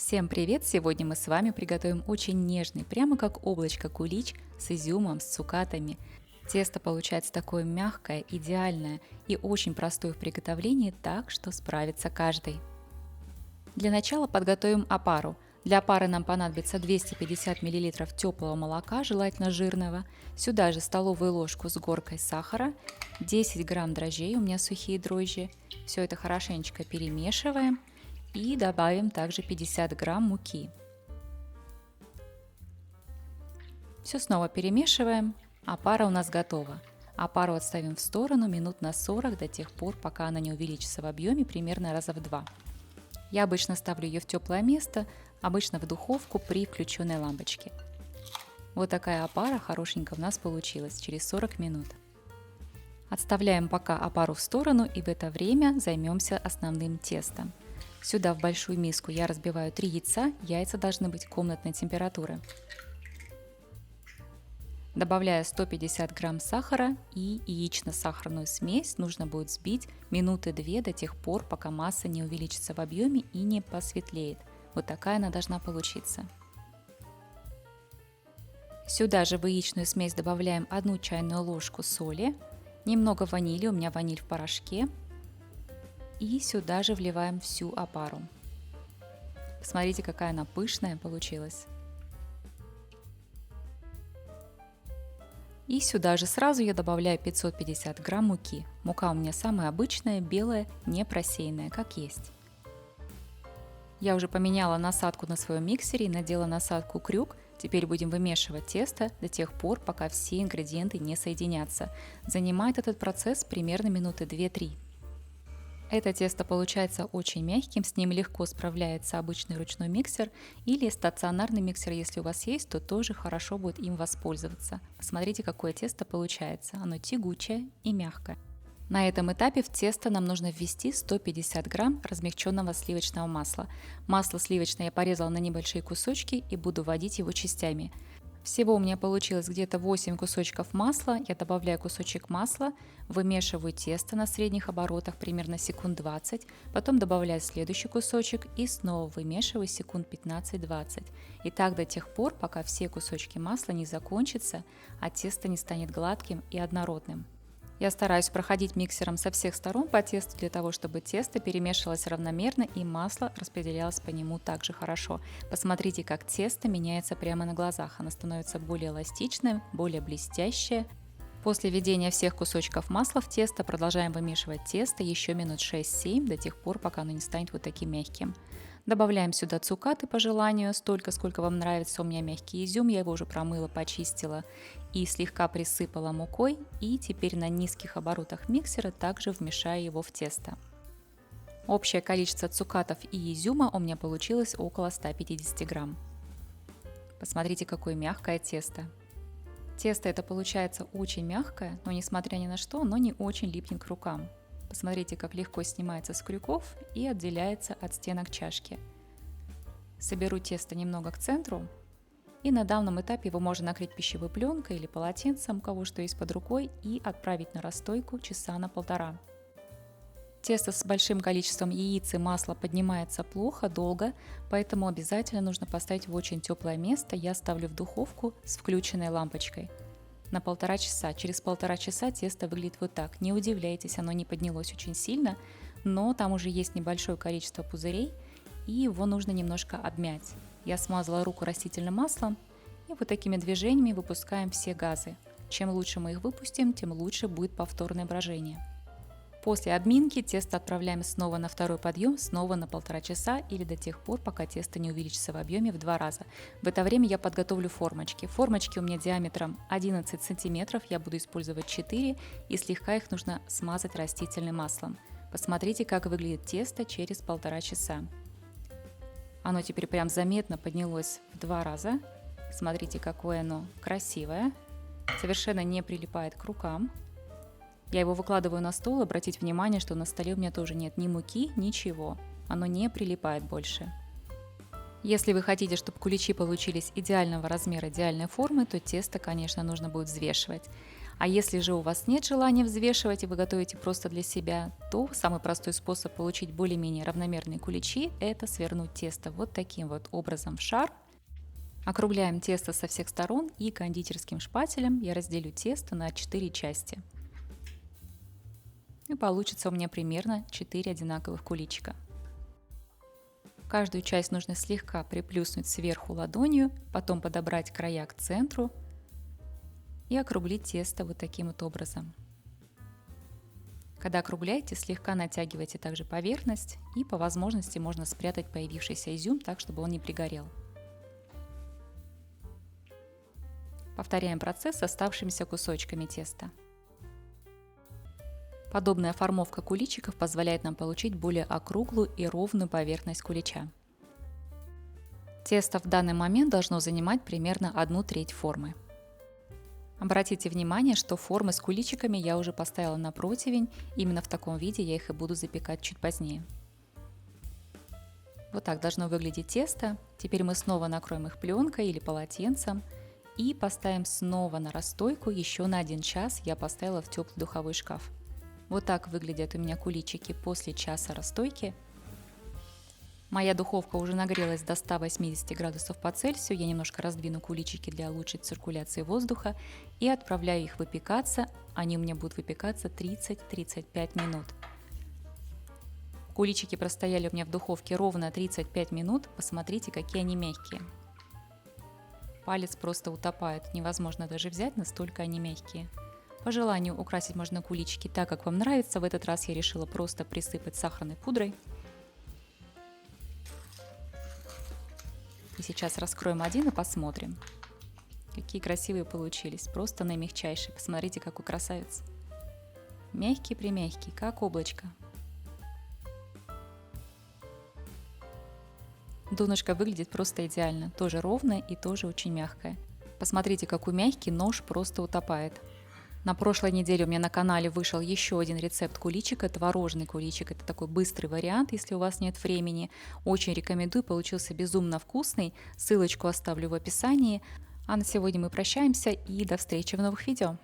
Всем привет! Сегодня мы с вами приготовим очень нежный, прямо как облачко кулич с изюмом, с цукатами. Тесто получается такое мягкое, идеальное и очень простое в приготовлении, так что справится каждый. Для начала подготовим опару. Для опары нам понадобится 250 мл теплого молока, желательно жирного. Сюда же столовую ложку с горкой сахара, 10 грамм дрожжей, у меня сухие дрожжи. Все это хорошенечко перемешиваем и добавим также 50 грамм муки. Все снова перемешиваем. Опара у нас готова. Опару отставим в сторону минут на 40 до тех пор, пока она не увеличится в объеме примерно раза в 2. Я обычно ставлю ее в теплое место, обычно в духовку при включенной лампочке. Вот такая опара хорошенькая у нас получилась через 40 минут. Отставляем пока опару в сторону и в это время займемся основным тестом. Сюда в большую миску я разбиваю 3 яйца, яйца должны быть комнатной температуры. Добавляю 150 грамм сахара и яично-сахарную смесь нужно будет взбить минуты 2 до тех пор, пока масса не увеличится в объеме и не посветлеет. Вот такая она должна получиться. Сюда же в яичную смесь добавляем 1 чайную ложку соли, немного ванили, у меня ваниль в порошке. И сюда же вливаем всю опару. Посмотрите, какая она пышная получилась. И сюда же сразу я добавляю 550 грамм муки. Мука у меня самая обычная, белая, не просеянная, как есть. Я уже поменяла насадку на своем миксере и надела насадку крюк. Теперь будем вымешивать тесто до тех пор, пока все ингредиенты не соединятся. Занимает этот процесс примерно минуты 2-3. Это тесто получается очень мягким, с ним легко справляется обычный ручной миксер или стационарный миксер, если у вас есть, то тоже хорошо будет им воспользоваться. Посмотрите, какое тесто получается, оно тягучее и мягкое. На этом этапе в тесто нам нужно ввести 150 грамм размягченного сливочного масла. Масло сливочное я порезала на небольшие кусочки и буду вводить его частями. Всего у меня получилось где-то 8 кусочков масла. Я добавляю кусочек масла, вымешиваю тесто на средних оборотах примерно секунд 20, потом добавляю следующий кусочек и снова вымешиваю секунд 15-20. И так до тех пор, пока все кусочки масла не закончатся, а тесто не станет гладким и однородным. Я стараюсь проходить миксером со всех сторон по тесту для того, чтобы тесто перемешивалось равномерно и масло распределялось по нему также хорошо. Посмотрите, как тесто меняется прямо на глазах. Оно становится более эластичным, более блестящее. После введения всех кусочков масла в тесто продолжаем вымешивать тесто еще минут 6-7 до тех пор, пока оно не станет вот таким мягким. Добавляем сюда цукаты по желанию, столько, сколько вам нравится. У меня мягкий изюм, я его уже промыла, почистила и слегка присыпала мукой. И теперь на низких оборотах миксера также вмешаю его в тесто. Общее количество цукатов и изюма у меня получилось около 150 грамм. Посмотрите, какое мягкое тесто. Тесто это получается очень мягкое, но несмотря ни на что, оно не очень липнет к рукам. Посмотрите, как легко снимается с крюков и отделяется от стенок чашки. Соберу тесто немного к центру, и на данном этапе его можно накрыть пищевой пленкой или полотенцем, у кого что есть под рукой, и отправить на расстойку часа на 1,5. Тесто с большим количеством яиц и масла поднимается плохо, долго, поэтому обязательно нужно поставить в очень теплое место. Я ставлю в духовку с включенной лампочкой на 1,5 часа. Через 1,5 часа тесто выглядит вот так. Не удивляйтесь, оно не поднялось очень сильно, но там уже есть небольшое количество пузырей, и его нужно немножко обмять. Я смазала руку растительным маслом, и вот такими движениями выпускаем все газы. Чем лучше мы их выпустим, тем лучше будет повторное брожение. После обминки тесто отправляем снова на второй подъем, снова на 1,5 часа или до тех пор, пока тесто не увеличится в объеме в 2 раза. В это время я подготовлю формочки. Формочки у меня диаметром 11 сантиметров, я буду использовать 4 и слегка их нужно смазать растительным маслом. Посмотрите, как выглядит тесто через 1,5 часа. Оно теперь прям заметно поднялось в 2 раза. Смотрите, какое оно красивое, совершенно не прилипает к рукам. Я его выкладываю на стол, обратите внимание, что на столе у меня тоже нет ни муки, ничего. Оно не прилипает больше. Если вы хотите, чтобы куличи получились идеального размера, идеальной формы, то тесто, конечно, нужно будет взвешивать. А если же у вас нет желания взвешивать и вы готовите просто для себя, то самый простой способ получить более-менее равномерные куличи – это свернуть тесто вот таким вот образом в шар. Округляем тесто со всех сторон и кондитерским шпателем я разделю тесто на 4 части. И получится у меня примерно 4 одинаковых куличика. Каждую часть нужно слегка приплюснуть сверху ладонью, потом подобрать края к центру и округлить тесто вот таким вот образом. Когда округляете, слегка натягивайте также поверхность и по возможности можно спрятать появившийся изюм так, чтобы он не пригорел. Повторяем процесс с оставшимися кусочками теста. Подобная формовка куличиков позволяет нам получить более округлую и ровную поверхность кулича. Тесто в данный момент должно занимать примерно 1/3 формы. Обратите внимание, что формы с куличиками я уже поставила на противень, именно в таком виде я их и буду запекать чуть позднее. Вот так должно выглядеть тесто. Теперь мы снова накроем их пленкой или полотенцем и поставим снова на расстойку. Еще на 1 час я поставила в теплый духовой шкаф. Вот так выглядят у меня куличики после часа расстойки. Моя духовка уже нагрелась до 180 градусов по Цельсию. Я немножко раздвину куличики для лучшей циркуляции воздуха и отправляю их выпекаться. Они у меня будут выпекаться 30-35 минут. Куличики простояли у меня в духовке ровно 35 минут. Посмотрите, какие они мягкие. Палец просто утопает. Невозможно даже взять, настолько они мягкие. По желанию украсить можно куличики так, как вам нравится. В этот раз я решила просто присыпать сахарной пудрой. И сейчас раскроем один и посмотрим, какие красивые получились. Просто наимягчайшие. Посмотрите, какой красавец. Мягкий-примягкий, как облачко. Донышко выглядит просто идеально. Тоже ровное и тоже очень мягкое. Посмотрите, какой мягкий, нож просто утопает. На прошлой неделе у меня на канале вышел еще один рецепт куличика, творожный куличик. Это такой быстрый вариант, если у вас нет времени. Очень рекомендую, получился безумно вкусный. Ссылочку оставлю в описании. А на сегодня мы прощаемся и до встречи в новых видео.